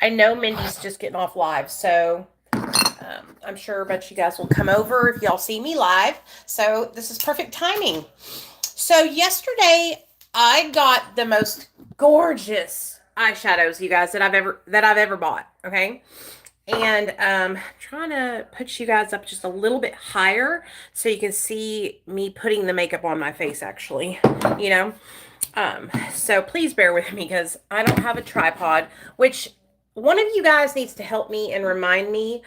I know Mindy's just getting off live, so I'm sure a bunch of you guys will come over if y'all see me live. So this is perfect timing. So yesterday I got the most gorgeous eyeshadows, you guys, that I've ever bought. Okay. And trying to put you guys up just a little bit higher so you can see me putting the makeup on my face actually, you know. So please bear with me because I don't have a tripod, which one of you guys needs to help me and remind me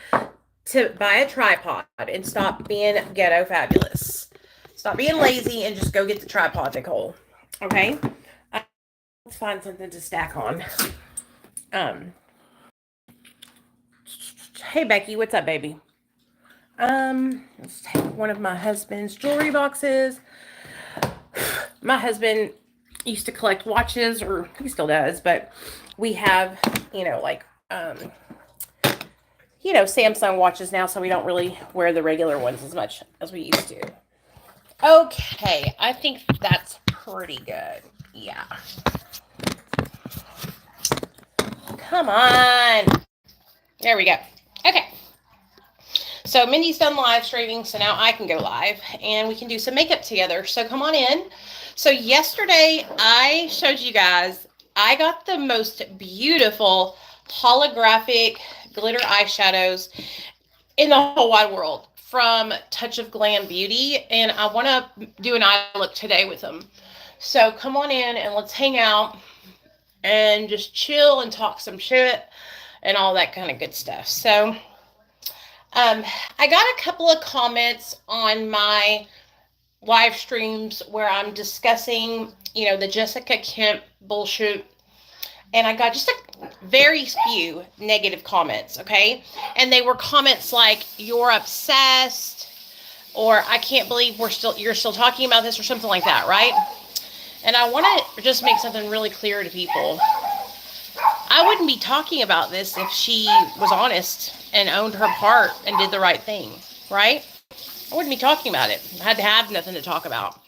to buy a tripod and stop being ghetto fabulous. Stop being lazy and just go get the tripod, Nicole. Okay? Let's find something to stack on. Um, hey Becky, what's up, baby? Let's take one of my husband's jewelry boxes. My husband used to collect watches, or he still does, but we have, like Samsung watches now, so we don't really wear the regular ones as much as we used to. Okay, I think that's pretty good. Yeah. Come on. There we go. Okay. So Mindy's done live streaming, so now I can go live and we can do some makeup together. So come on in. So yesterday I showed you guys I got the most beautiful holographic glitter eyeshadows in the whole wide world from Touch of Glam Beauty, and I want to do an eye look today with them. So come on in and let's hang out and just chill and talk some shit and all that kind of good stuff. So I got a couple of comments on my live streams where I'm discussing, the Jessica Kemp bullshit. And I got just a very few negative comments, okay? And they were comments like, you're obsessed, or I can't believe you're still talking about this, or something like that, right? And I want to just make something really clear to people. I wouldn't be talking about this if she was honest and owned her part and did the right thing, right? I wouldn't be talking about it. I had to have nothing to talk about.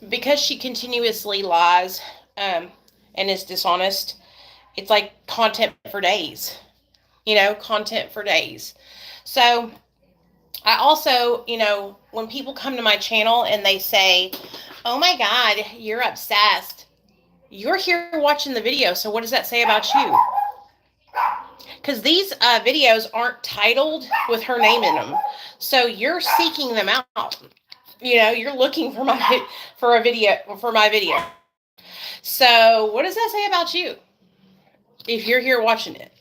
Because she continuously lies and is dishonest, it's like content for days. Content for days. So I also, when people come to my channel and they say, oh my God, you're obsessed. You're here watching the video, so what does that say about you? Because these videos aren't titled with her name in them. So you're seeking them out. You're looking for my video. So what does that say about you if you're here watching it?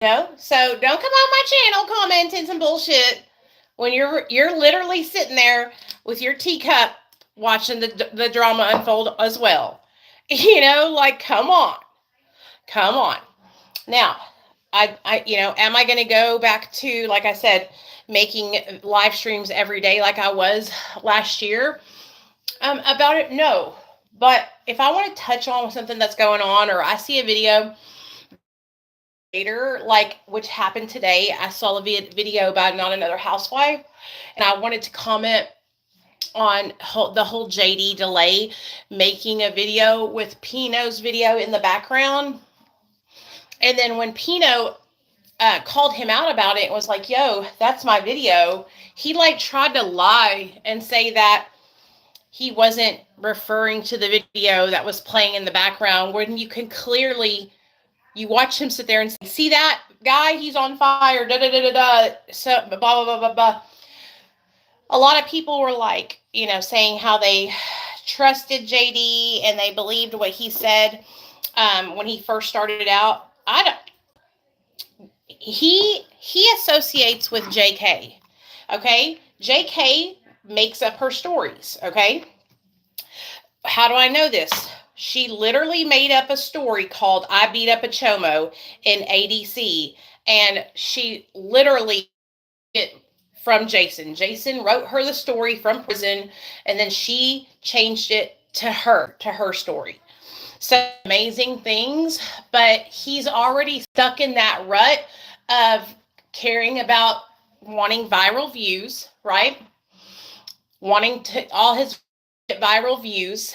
So don't come on my channel commenting some bullshit when you're literally sitting there with your teacup watching the drama unfold as well. Like, come on. Now, am I going to go back to, like I said, making live streams every day like I was last year? About it, no. But if I want to touch on something that's going on, or I see a video later, like which happened today, I saw a video about Not Another Housewife, and I wanted to comment on the whole JD delay making a video with Pino's video in the background. And then when Pino called him out about it and was like, yo, that's my video, he tried to lie and say that he wasn't referring to the video that was playing in the background, when you can clearly, you watch him sit there and say, see that guy, he's on fire, da da da da da, so blah blah blah blah blah. A lot of people were saying how they trusted JD and they believed what he said when he first started out. He associates with JK, okay? JK makes up her stories, okay? How do I know this? She literally made up a story called I Beat Up a Chomo in ADC, and she literally from Jason. Jason wrote her the story from prison, and then she changed it to her story. So amazing things, but he's already stuck in that rut of caring about wanting viral views, right? Wanting to all his viral views,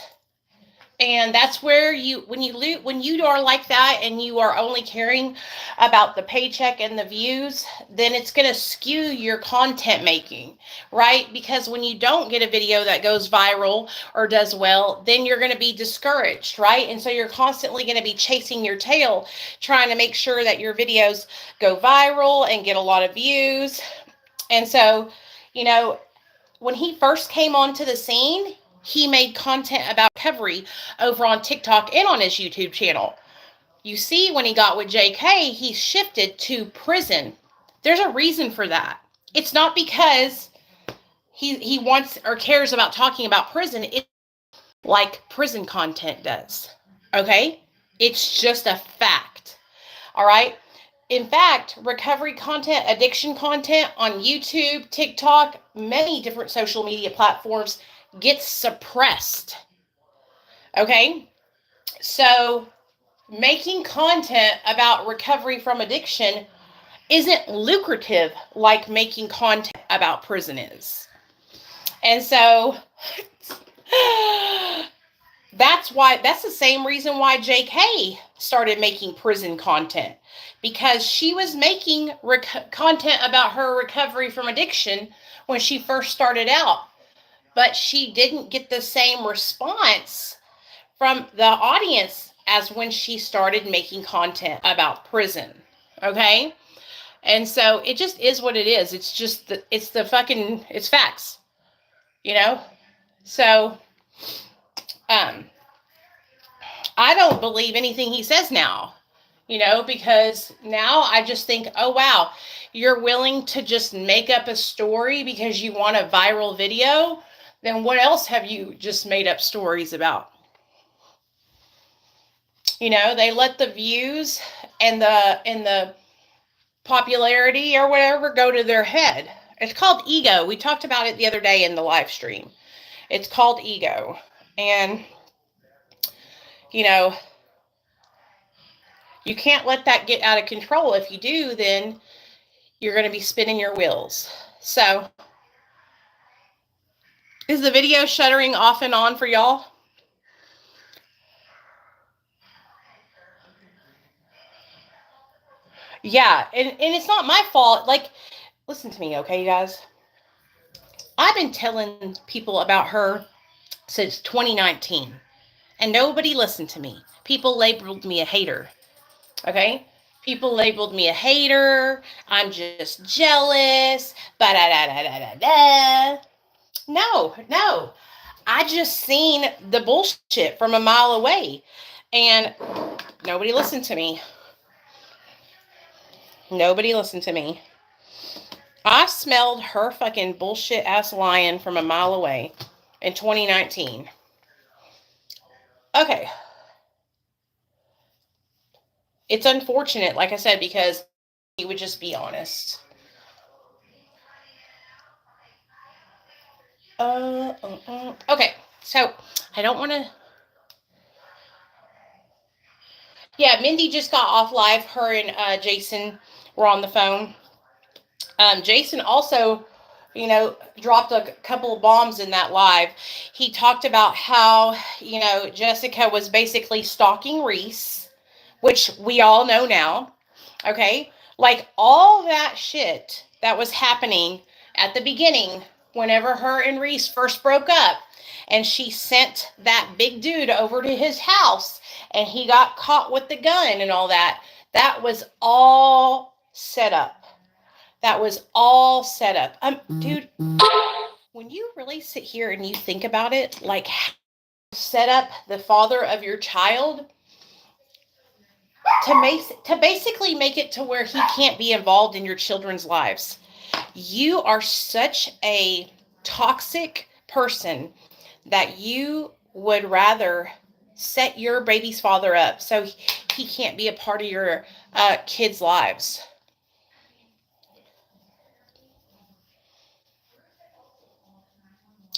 And that's where when you are like that and you are only caring about the paycheck and the views, then it's going to skew your content making, right? Because when you don't get a video that goes viral or does well, then you're going to be discouraged, right? And so you're constantly going to be chasing your tail, trying to make sure that your videos go viral and get a lot of views. And so, you know, when he first came onto the scene, he made content about recovery over on TikTok and on his YouTube channel. You see, when he got with JK, he shifted to prison. There's a reason for that. It's not because he wants or cares about talking about prison. It's like prison content does. Okay? It's just a fact. All right? In fact, recovery content, addiction content on YouTube, TikTok, many different social media platforms gets suppressed. Okay? So, making content about recovery from addiction isn't lucrative like making content about prison is. And so, that's the same reason why JK started making prison content, because she was making content about her recovery from addiction when she first started out, but she didn't get the same response from the audience as when she started making content about prison. Okay? And so it just is what it is. It's just it's facts, you know? So I don't believe anything he says now, because now I just think, oh, wow, you're willing to just make up a story because you want a viral video? Then what else have you just made up stories about? They let the views and the popularity or whatever go to their head. It's called ego. We talked about it the other day in the live stream. It's called ego. And, you can't let that get out of control. If you do, then you're going to be spinning your wheels. So, is the video shuttering off and on for y'all? Yeah, and it's not my fault. Like, listen to me, okay, you guys? I've been telling people about her since 2019, and nobody listened to me. People labeled me a hater, okay? People labeled me a hater. I'm just jealous. Ba-da-da-da-da-da-da. No. I just seen the bullshit from a mile away, and nobody listened to me. Nobody listened to me. I smelled her fucking bullshit ass lying from a mile away in 2019. Okay. It's unfortunate, like I said, because he would just be honest. Okay, so I don't want to. Yeah, Mindy just got off live. Her and Jason were on the phone. Jason also, dropped a couple of bombs in that live. He talked about how, Jessica was basically stalking Reese, which we all know now. Okay? Like all that shit that was happening at the beginning, whenever her and Reese first broke up, and she sent that big dude over to his house and he got caught with the gun and all that, that was all set up. That was all set up. Dude, when you really sit here and you think about it, like set up the father of your child to basically make it to where he can't be involved in your children's lives. You are such a toxic person that you would rather set your baby's father up so he can't be a part of your kids' lives.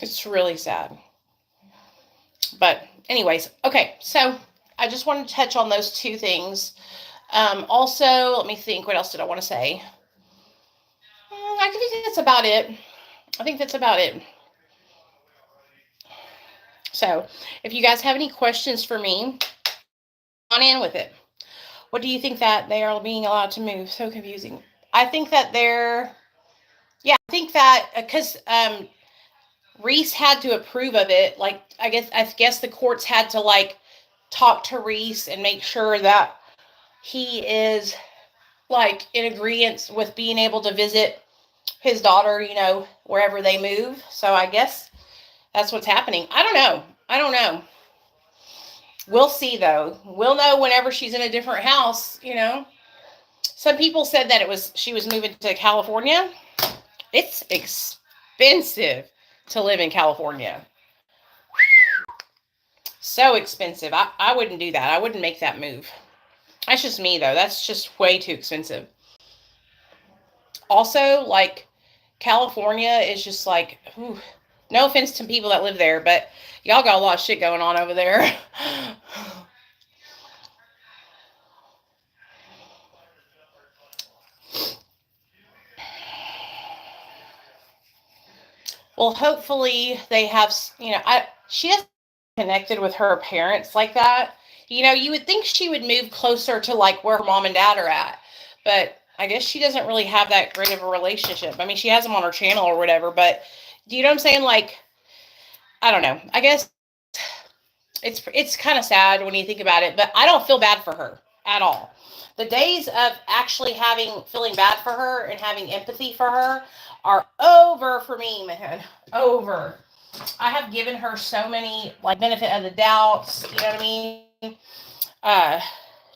It's really sad. But anyways, okay, so I just wanted to touch on those two things. Also, let me think, what else did I want to say? I think that's about it. So if you guys have any questions for me, on in with it. What do you think that they are being allowed to move? So confusing. I think that they're, yeah, I think that because Reese had to approve of it. Like I guess the courts had to like talk to Reese and make sure that he is like in agreement with being able to visit his daughter, wherever they move. So I guess that's what's happening. I don't know. I don't know. We'll see though. We'll know whenever she's in a different house. Some people said that she was moving to California. It's expensive to live in California. So expensive. I wouldn't do that. I wouldn't make that move. That's just me though. That's just way too expensive. Also, like California is just like, whew, no offense to people that live there, but y'all got a lot of shit going on over there. Well, hopefully they have, she has connected with her parents like that. You would think she would move closer to like where her mom and dad are at, but I guess she doesn't really have that great of a relationship. I mean, she has them on her channel or whatever, but do you know what I'm saying? Like, I don't know. I guess it's kind of sad when you think about it, but I don't feel bad for her at all. The days of actually feeling bad for her and having empathy for her are over for me, man. Over. I have given her so many like benefit of the doubts, you know what I mean? Uh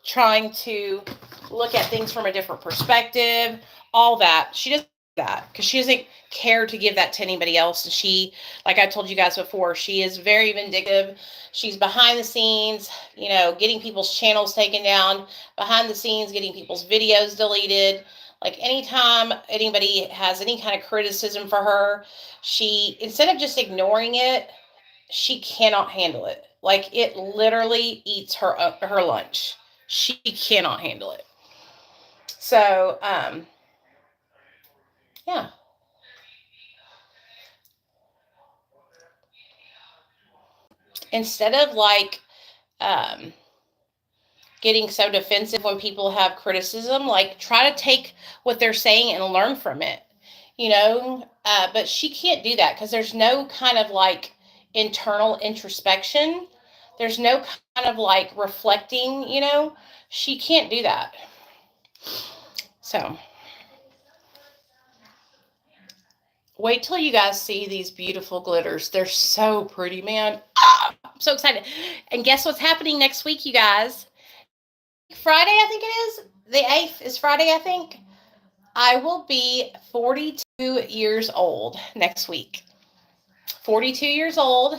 Trying to look at things from a different perspective, all that. She does that because she doesn't care to give that to anybody else. And she, like I told you guys before, she is very vindictive. She's behind the scenes, getting people's channels taken down, behind the scenes, getting people's videos deleted. Like anytime anybody has any kind of criticism for her, she, instead of just ignoring it, she cannot handle it. Like it literally eats her lunch. She cannot handle it. So, yeah. Instead of like um, getting so defensive when people have criticism, like try to take what they're saying and learn from it. But she can't do that because there's no kind of like internal introspection. There's no kind of like reflecting. She can't do that. So wait till you guys see these beautiful glitters. They're so pretty, man. I'm so excited. And guess what's happening next week, you guys? Friday, I think it is. The 8th is Friday, I think. I will be 42 years old next week. 42 years old.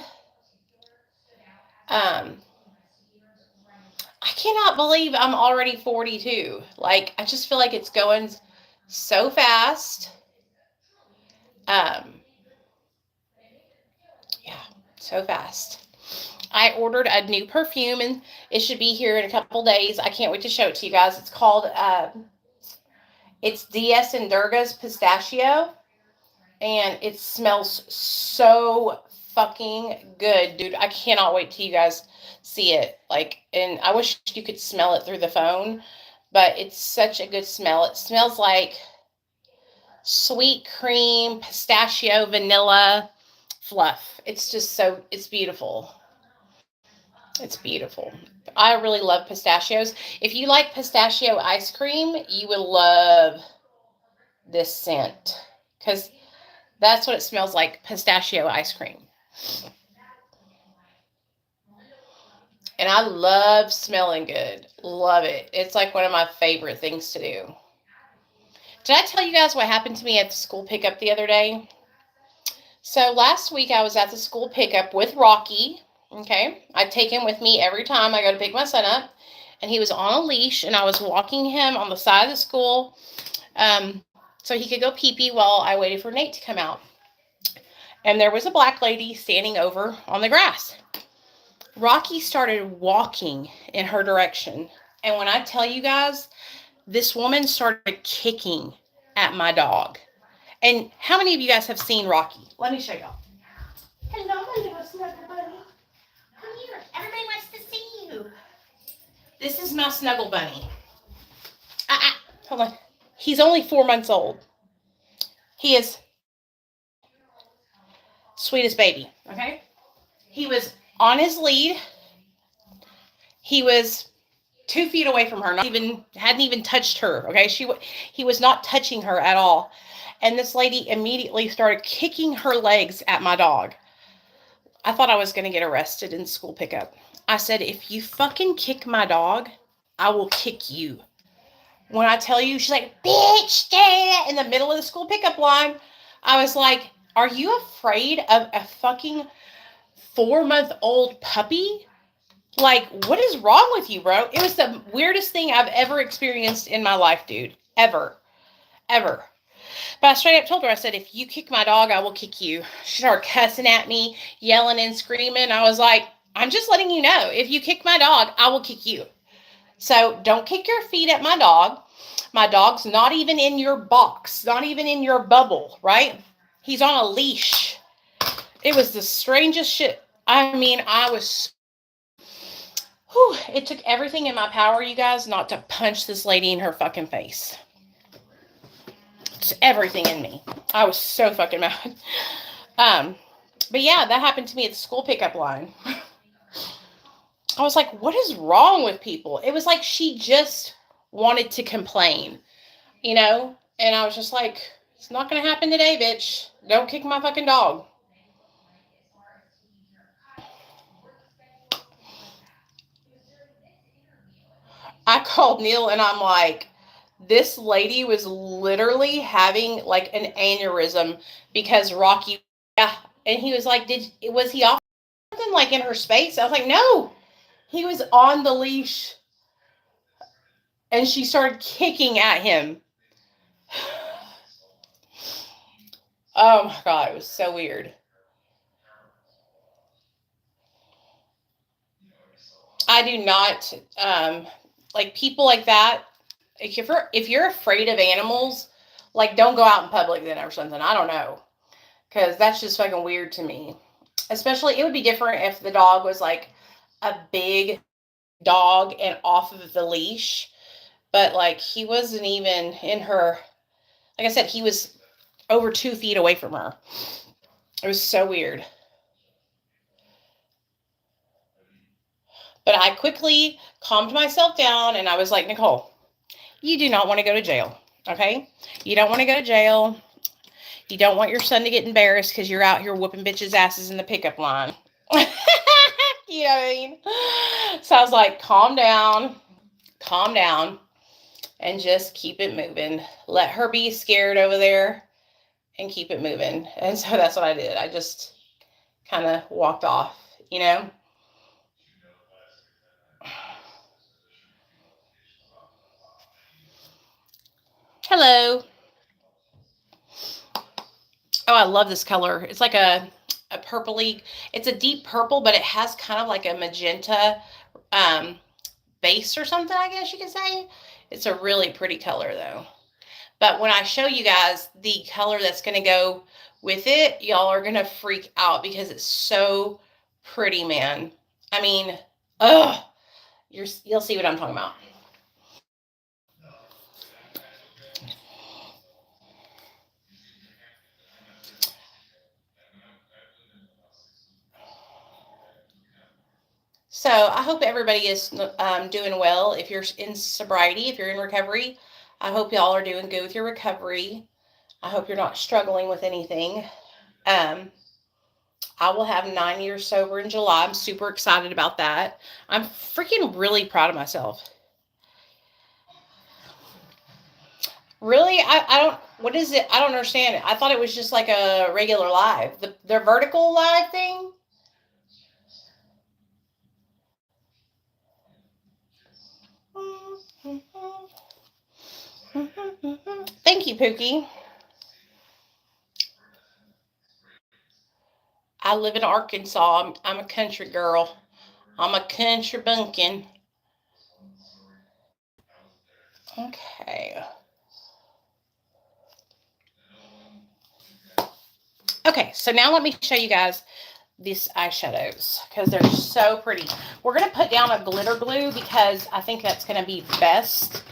Um, I cannot believe I'm already 42. Like, I just feel like it's going so fast. Um, yeah, so fast. I ordered a new perfume and it should be here in a couple days. I can't wait to show it to you guys. It's called, it's DS and Durga's Pistachio. And it smells so fucking good, dude. I cannot wait till you guys see it. Like, and I wish you could smell it through the phone, but it's such a good smell. It smells like sweet cream, pistachio, vanilla fluff. It's beautiful. It's beautiful. I really love pistachios. If you like pistachio ice cream, you will love this scent because that's what it smells like, pistachio ice cream. And I love smelling good. Love it. It's like one of my favorite things to do. Did I tell you guys what happened to me at the school pickup the other day? So last week I was at the school pickup with Rocky. Okay. I take him with me every time I go to pick my son up. And he was on a leash and I was walking him on the side of the school so he could go pee-pee while I waited for Nate to come out. And there was a black lady standing over on the grass. Rocky started walking in her direction. And when I tell you guys, this woman started kicking at my dog. And how many of you guys have seen Rocky? Let me show y'all. Hello, my little snuggle bunny. This is my snuggle bunny. Hold on. He's only 4 months old. He is sweetest baby. Okay. He was on his lead. He was 2 feet away from her. Not even hadn't even touched her. Okay. He was not touching her at all. And this lady immediately started kicking her legs at my dog. I thought I was going to get arrested in school pickup. I said, if you fucking kick my dog, I will kick you. When I tell you, she's like, bitch, stay in the middle of the school pickup line. I was like, are you afraid of a fucking 4-month-old puppy? Like, what is wrong with you, bro? It was the weirdest thing I've ever experienced in my life, dude. Ever. Ever. But I straight up told her, I said, if you kick my dog, I will kick you. She started cussing at me, yelling and screaming. I was like, I'm just letting you know, if you kick my dog, I will kick you. So don't kick your feet at my dog. My dog's not even in your box, not even in your bubble, right? He's on a leash. It was the strangest shit. I mean, it took everything in my power, you guys, not to punch this lady in her fucking face. It's everything in me. I was so fucking mad. But yeah, that happened to me at the school pickup line. I was like, what is wrong with people? It was like she just wanted to complain, you know? And I was just like, it's not going to happen today, bitch. Don't kick my fucking dog. I called Neil and I'm like, this lady was literally having like an aneurysm because Rocky, yeah. And he was like, was he off something like in her space? I was like, no, he was on the leash. And she started kicking at him. Oh my God, it was so weird. I do not like people like that. If you're afraid of animals, like don't go out in public then or something. I don't know, because that's just fucking weird to me. Especially, it would be different if the dog was like a big dog and off of the leash, but like he wasn't even in her. Like I said, he was over 2 feet away from her. It was so weird. But I quickly calmed myself down and I was like, Nicole, you do not want to go to jail. Okay? You don't want to go to jail. You don't want your son to get embarrassed because you're out here whooping bitches' asses in the pickup line. You know what I mean? So I was like, calm down, and just keep it moving. Let her be scared over there and keep it moving. And so that's what I did. I just kind of walked off, you know? Hello. Oh, I love this color. It's like a purpley. It's a deep purple, but it has kind of like a magenta base or something, I guess you could say. It's a really pretty color though. But when I show you guys the color that's going to go with it, y'all are going to freak out because it's so pretty, man. I mean, you'll see what I'm talking about. So I hope everybody is doing well. If you're in sobriety, if you're in recovery, I hope y'all are doing good with your recovery. I hope you're not struggling with anything. Um, I will have 9 years sober in July. I'm super excited about that. I'm freaking really proud of myself. Really? I don't, what is it? I don't understand it. I thought it was just like a regular live. The vertical live thing? Thank you, Pookie. I live in Arkansas. I'm a country girl. I'm a country bumpkin. Okay. Okay, so now let me show you guys these eyeshadows because they're so pretty. We're going to put down a glitter glue because I think that's going to be best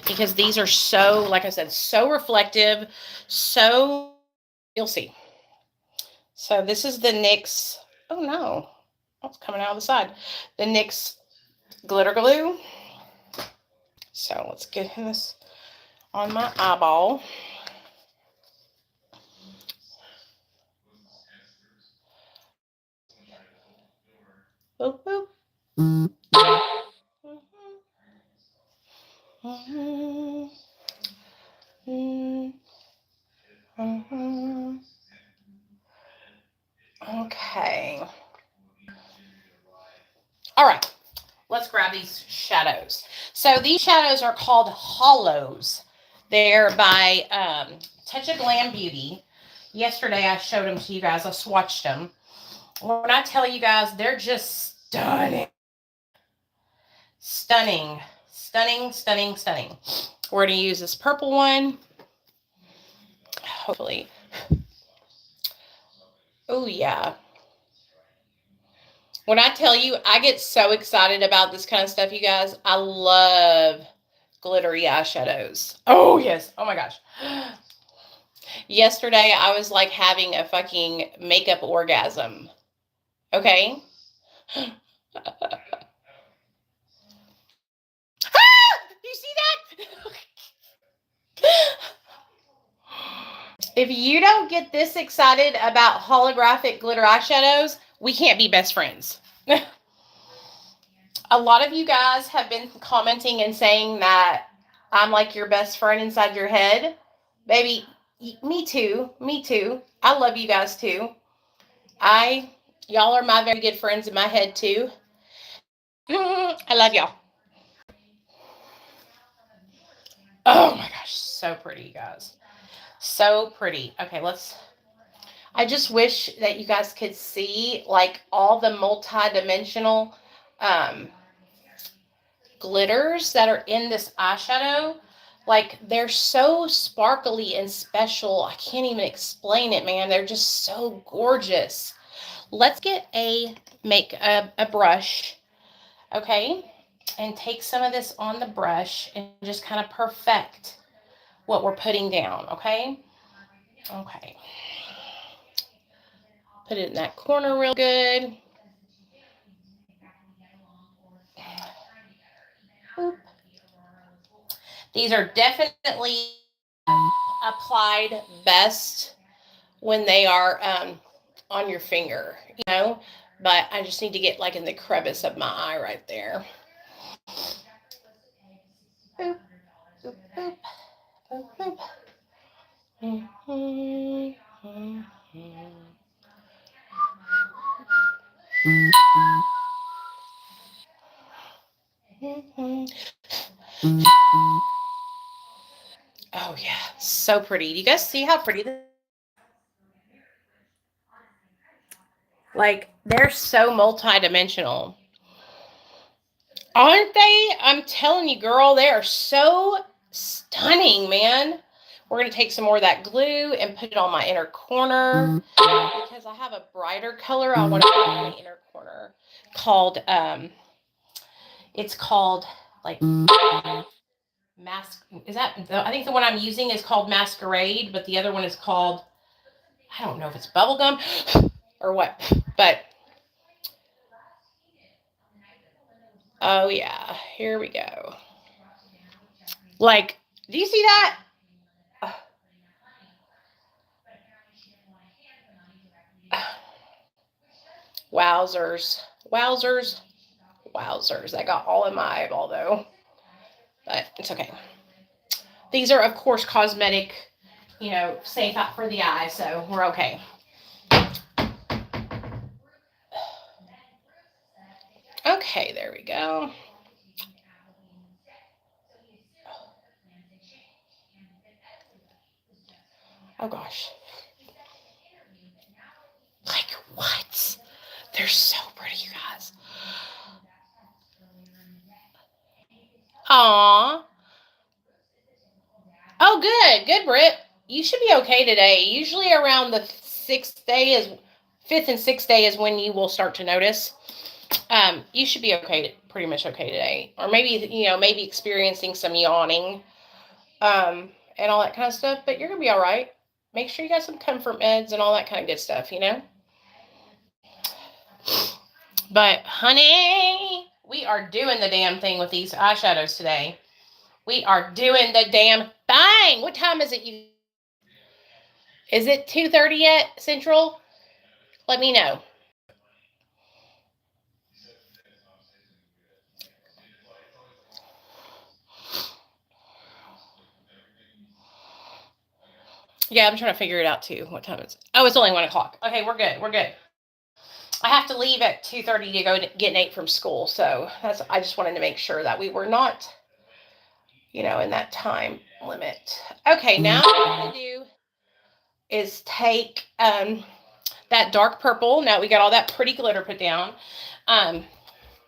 because these are so, like I said, so reflective. So you'll see. So this is the NYX. Oh no, that's coming out of the side. The NYX glitter glue. So let's get this on my eyeball. Boop, boop. Okay. All right. Let's grab these shadows. So these shadows are called hollows. They're by Touch of Glam Beauty. Yesterday I showed them to you guys. I swatched them. When I tell you guys, they're just stunning. Stunning. Stunning, stunning, stunning. We're going to use this purple one. Hopefully. Oh, yeah. When I tell you, I get so excited about this kind of stuff, you guys. I love glittery eyeshadows. Oh, yes. Oh, my gosh. Yesterday, I was like having a fucking makeup orgasm. Okay? You see that? If you don't get this excited about holographic glitter eyeshadows, we can't be best friends. A lot of you guys have been commenting and saying that I'm like your best friend inside your head. Baby, me too. Me too. I love you guys too. Y'all are my very good friends in my head too. I love y'all. Oh my gosh, so pretty, you guys. So pretty. Okay, I just wish that you guys could see like all the multi-dimensional glitters that are in this eyeshadow. Like they're so sparkly and special. I can't even explain it, man. They're just so gorgeous. Let's get a brush, okay? And take some of this on the brush and just kind of perfect what we're putting down, okay? Okay. Put it in that corner real good. Boop. These are definitely applied best when they are on your finger, you know? But I just need to get like in the crevice of my eye right there. Boop, boop, boop, boop, boop. Oh yeah, so pretty. Do you guys see how pretty this is? Like they're so multi-dimensional. Aren't they? I'm telling you, girl, they are so stunning, man. We're going to take some more of that glue and put it on my inner corner because I have a brighter color I want to put on the inner corner called, it's called like I think the one I'm using is called Masquerade, but the other one is called, I don't know if it's bubblegum or what, but oh yeah, here we go. Like, do you see that? Wowzers. Wowzers. Wowzers. I got all in my eyeball though. But it's okay. These are, of course, cosmetic, safe out for the eye, so we're okay. Okay, there we go. Oh gosh. Like what? They're so pretty, you guys. Aww. Oh, good. Good, Britt. You should be okay today. Usually around the 6th day is fifth and sixth day is when you will start to notice. You should be okay, pretty much okay today, or maybe experiencing some yawning, and all that kind of stuff. But you're gonna be all right. Make sure you got some comfort meds and all that kind of good stuff. But honey, we are doing the damn thing with these eyeshadows today. We are doing the damn thing. What time is it? Is it 2:30 yet, Central? Let me know. Yeah, I'm trying to figure it out too. What time is it? Oh, it's only 1 o'clock. Okay, we're good. We're good. I have to leave at 2:30 to go get Nate from school, so I just wanted to make sure that we were not, in that time limit. Okay, now what I'm gonna do is take that dark purple. Now we got all that pretty glitter put down.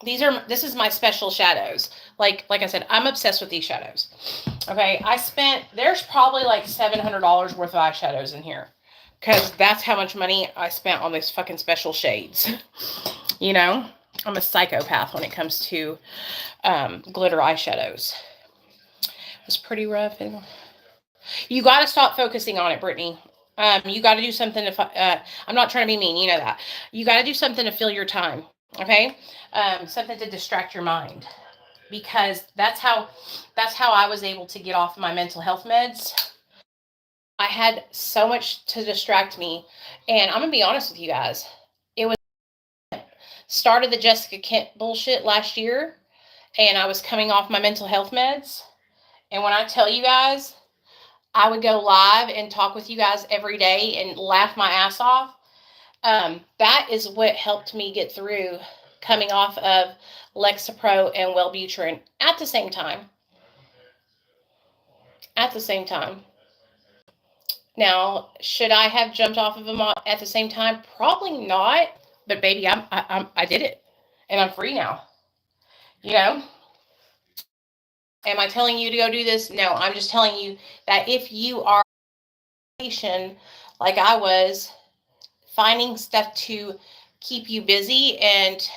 This is my special shadows. Like I said, I'm obsessed with these shadows. Okay, there's probably like $700 worth of eyeshadows in here, because that's how much money I spent on these fucking special shades. I'm a psychopath when it comes to glitter eyeshadows. It's pretty rough. You got to stop focusing on it, Brittany. You got to do something to. I'm not trying to be mean. You know that. You got to do something to fill your time. Okay, something to distract your mind, because that's how I was able to get off my mental health meds. I had so much to distract me, and I'm gonna be honest with you guys. It was started the Jessica Kent bullshit last year, and I was coming off my mental health meds. And when I tell you guys, I would go live and talk with you guys every day and laugh my ass off. That is what helped me get through coming off of Lexapro and Wellbutrin at the same time. Now, should I have jumped off of them at the same time? Probably not. But baby, I did it, and I'm free now. Am I telling you to go do this? No, I'm just telling you that if you are patient, like I was, finding stuff to keep you busy and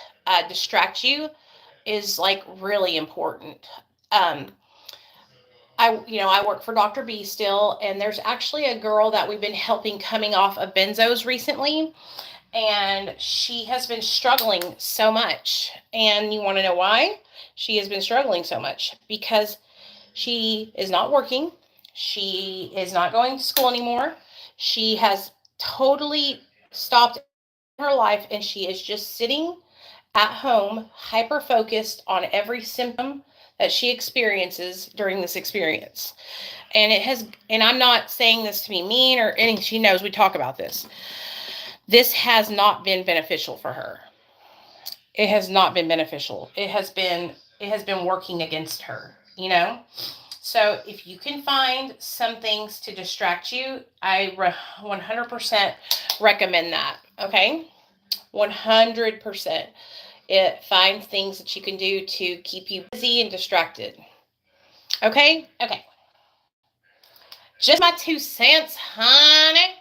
distract you is like really important. I work for Dr. B still, and there's actually a girl that we've been helping coming off of benzos recently, and she has been struggling so much. And you want to know why she has been struggling so much? Because she is not working. She is not going to school anymore. She has totally stopped her life, and she is just sitting at home, hyper focused on every symptom that she experiences during this experience. And I'm not saying this to be mean or anything. She knows we talk about this. This has not been beneficial for her. It has not been beneficial. It has been working against her, So if you can find some things to distract you, I 100% recommend that. Okay? 100%. Find things that you can do to keep you busy and distracted. Okay? Okay. Just my 2 cents, honey.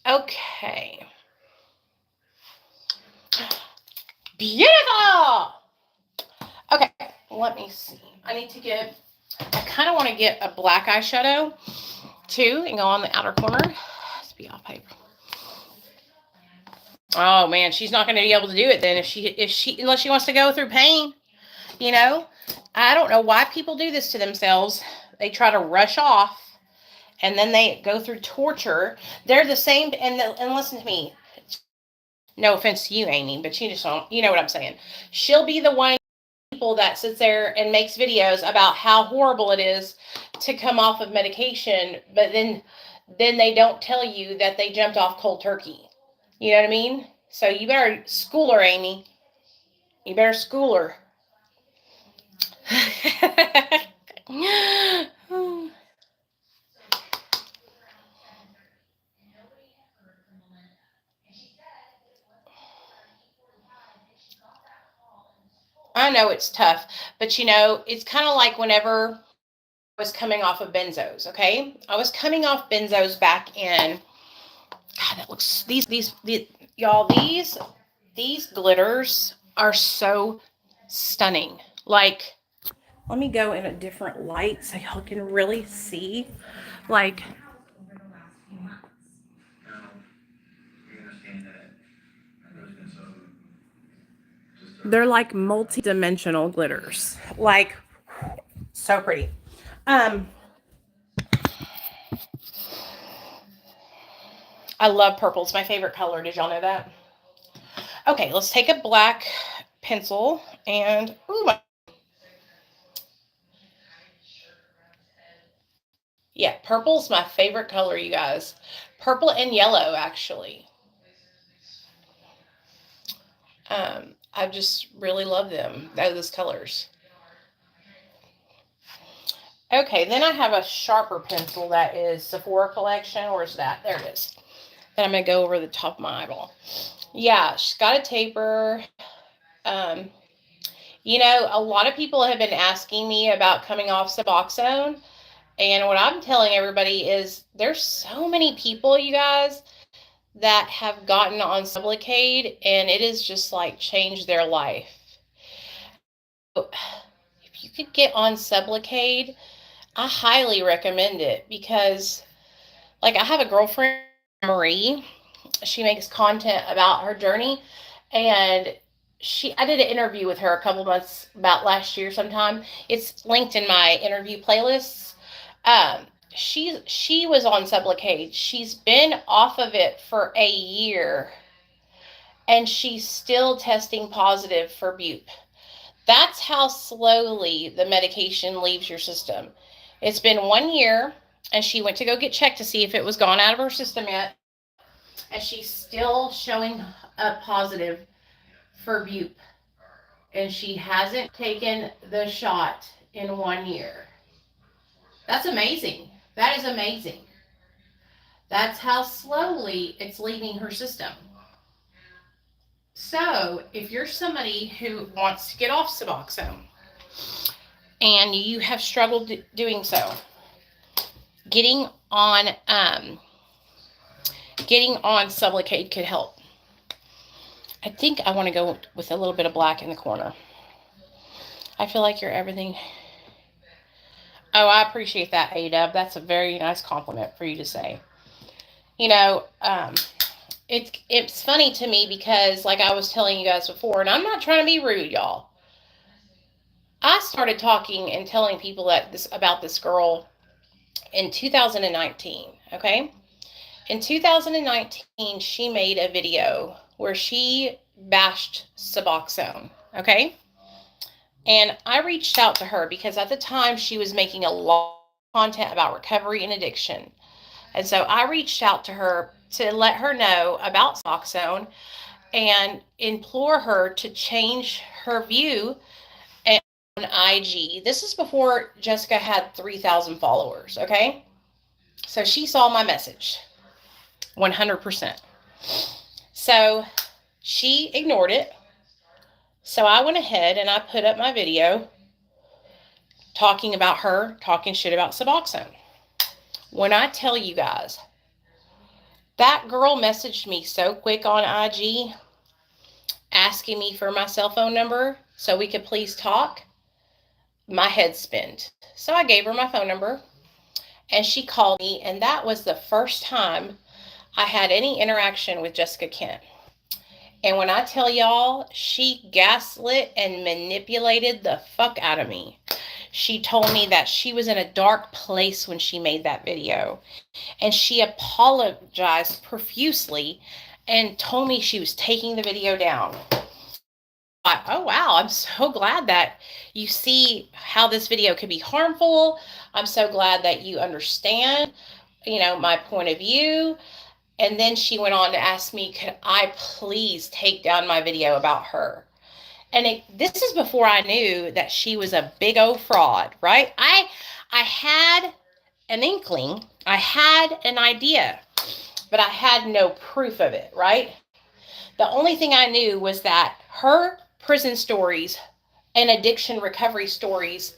Okay. Beautiful. Okay, let me see. I kind of want to get a black eyeshadow too and go on the outer corner. Let's be off paper. Oh man, she's not going to be able to do it then unless she wants to go through pain. I don't know why people do this to themselves. They try to rush off, and then they go through torture. They're the same. And listen to me. No offense to you, Amy, but you just don't. You know what I'm saying. She'll be the one people that sits there and makes videos about how horrible it is to come off of medication, but then they don't tell you that they jumped off cold turkey. You know what I mean? So you better school her, Amy. You better school her. I know it's tough, but it's kind of like whenever I was coming off of benzos, okay? I was coming off benzos back in God, that looks, y'all, these glitters are so stunning. Like, let me go in a different light so y'all can really see. Like, they're like multi-dimensional glitters. Like, so pretty. I love purple. It's my favorite color. Did y'all know that? Okay, let's take a black pencil and, ooh, yeah, purple's my favorite color, you guys. Purple and yellow, actually. I just really love them, those colors. Okay, then I have a sharper pencil that is Sephora collection. Where's that? There it is. Then I'm going to go over the top of my eyeball. Yeah, she's got a taper. Um, a lot of people have been asking me about coming off Suboxone. And what I'm telling everybody is there's so many people, you guys, that have gotten on Sublocade, and it has just like changed their life. If you could get on Sublocade, I highly recommend it because, like, I have a girlfriend, Marie. She makes content about her journey, and I did an interview with her a couple months about last year sometime. It's linked in my interview playlists. She was on Sublocade. She's been off of it for a year, and she's still testing positive for bupe. That's how slowly the medication leaves your system. It's been 1 year, and she went to go get checked to see if it was gone out of her system yet, and she's still showing up positive for bupe, and she hasn't taken the shot in 1 year. That's amazing. That is amazing. That's how slowly it's leaving her system. So, if you're somebody who wants to get off Suboxone and you have struggled doing so, getting on Sublocade could help. I think I want to go with a little bit of black in the corner. I feel like you're everything. Oh, I appreciate that, A-Dub. That's a very nice compliment for you to say. It's funny to me because, like I was telling you guys before, and I'm not trying to be rude, y'all. I started talking and telling people about this girl in 2019, okay? In 2019, she made a video where she bashed Suboxone, okay? And I reached out to her because at the time she was making a lot of content about recovery and addiction. And so I reached out to her to let her know about Suboxone and implore her to change her view on IG. This is before Jessica had 3,000 followers, okay? So she saw my message, 100%. So she ignored it. So I went ahead and I put up my video talking about her, talking shit about Suboxone. When I tell you guys, that girl messaged me so quick on IG asking me for my cell phone number so we could please talk, my head spinned. So I gave her my phone number, and she called me, and that was the first time I had any interaction with Jessica Kent. And when I tell y'all, she gaslit and manipulated the fuck out of me. She told me that she was in a dark place when she made that video. And she apologized profusely and told me she was taking the video down. Oh, wow, I'm so glad that you see how this video could be harmful. I'm so glad that you understand, my point of view. And then she went on to ask me, could I please take down my video about her? And this is before I knew that she was a big old fraud, right? I had an inkling. I had an idea, but I had no proof of it, right? The only thing I knew was that her prison stories and addiction recovery stories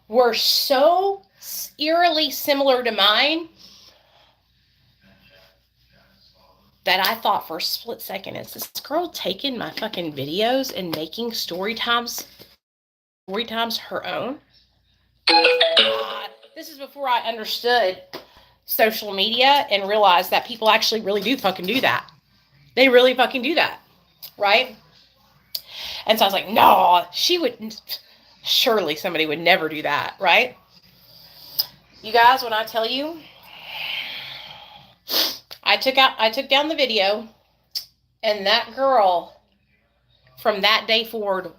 were so eerily similar to mine that I thought for a split second, is this girl taking my fucking videos and making story times her own? This is before I understood social media and realized that people actually really do fucking do that. They really fucking do that, right? And so I was like, no, surely somebody would never do that, right? You guys, when I tell you, I took down the video, and that girl from that day forward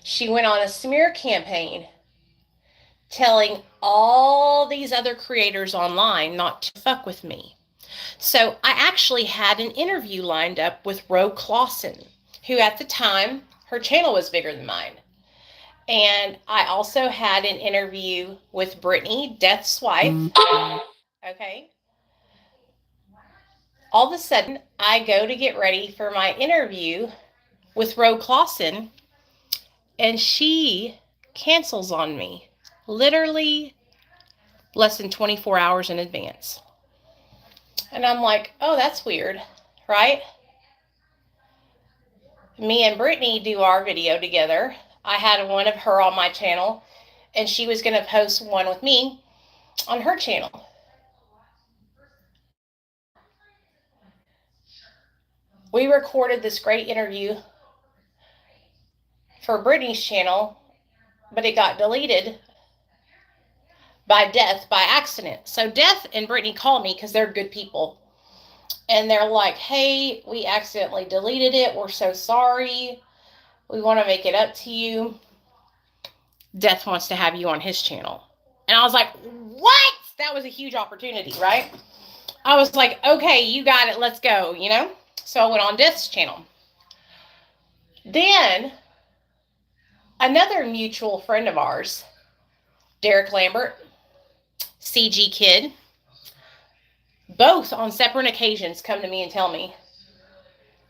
she went on a smear campaign telling all these other creators online not to fuck with me. So I actually had an interview lined up with Ro Clausen, who at the time, her channel was bigger than mine. And I also had an interview with Brittany, Death's wife. Okay. All of a sudden, I go to get ready for my interview with Ro Clausen, and she cancels on me literally less than 24 hours in advance. And I'm like, oh, that's weird, right? Me and Brittany do our video together. I had one of her on my channel, and she was going to post one with me on her channel. We recorded this great interview for Brittany's channel, but it got deleted by Death by accident. So Death and Brittany called me because they're good people. And they're like, hey, we accidentally deleted it. We're so sorry. We want to make it up to you. Death wants to have you on his channel. And I was like, what? That was a huge opportunity, right? I was like, okay, you got it. Let's go, you know? So I went on Death's channel. Then another mutual friend of ours, Derek Lambert, CG Kid, both on separate occasions come to me and tell me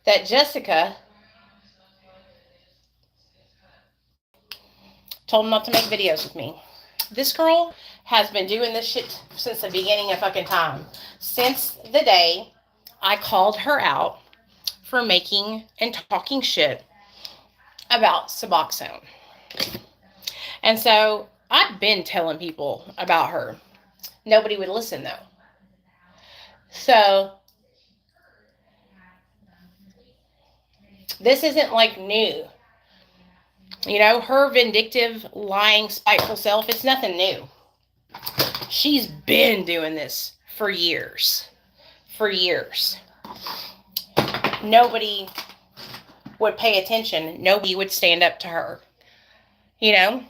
that Jessica told them not to make videos with me. This girl has been doing this shit since the beginning of fucking time. Since the day I called her out for making and talking shit about Suboxone. And so I've been telling people about her. Nobody would listen though. So this isn't like new. You know, her vindictive, lying, spiteful self, it's nothing new. She's been doing this for years. For years. Nobody would pay attention. Nobody would stand up to her. You know?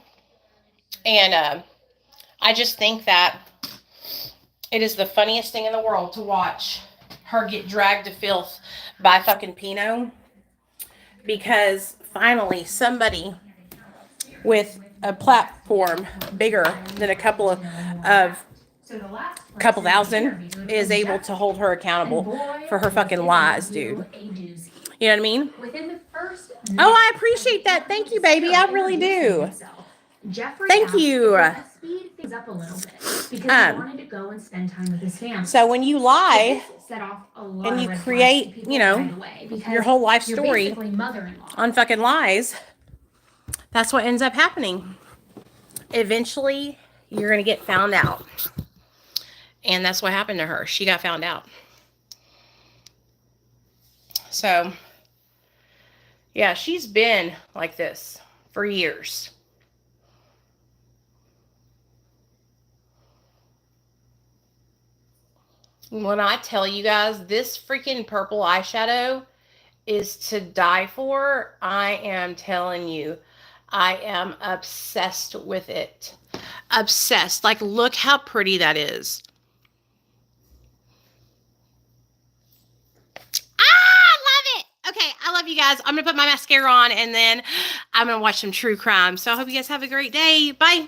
And I just think that it is the funniest thing in the world to watch her get dragged to filth by fucking Pino. Because finally somebody with a platform bigger than a couple thousand is able to hold her accountable for her fucking lies, dude. You know what I mean? Oh, I appreciate that. Thank you, baby. I really do. Thank you. So when you lie and you create, you know, your whole life story on fucking lies, that's what ends up happening. Eventually, you're going to get found out. And that's what happened to her. She got found out. So, yeah, she's been like this for years. When I tell you guys, this freaking purple eyeshadow is to die for, I am telling you, I am obsessed with it. Obsessed. Like, look how pretty that is. I love it. Okay, I love you guys. I'm going to put my mascara on, and then I'm going to watch some true crime. So I hope you guys have a great day. Bye.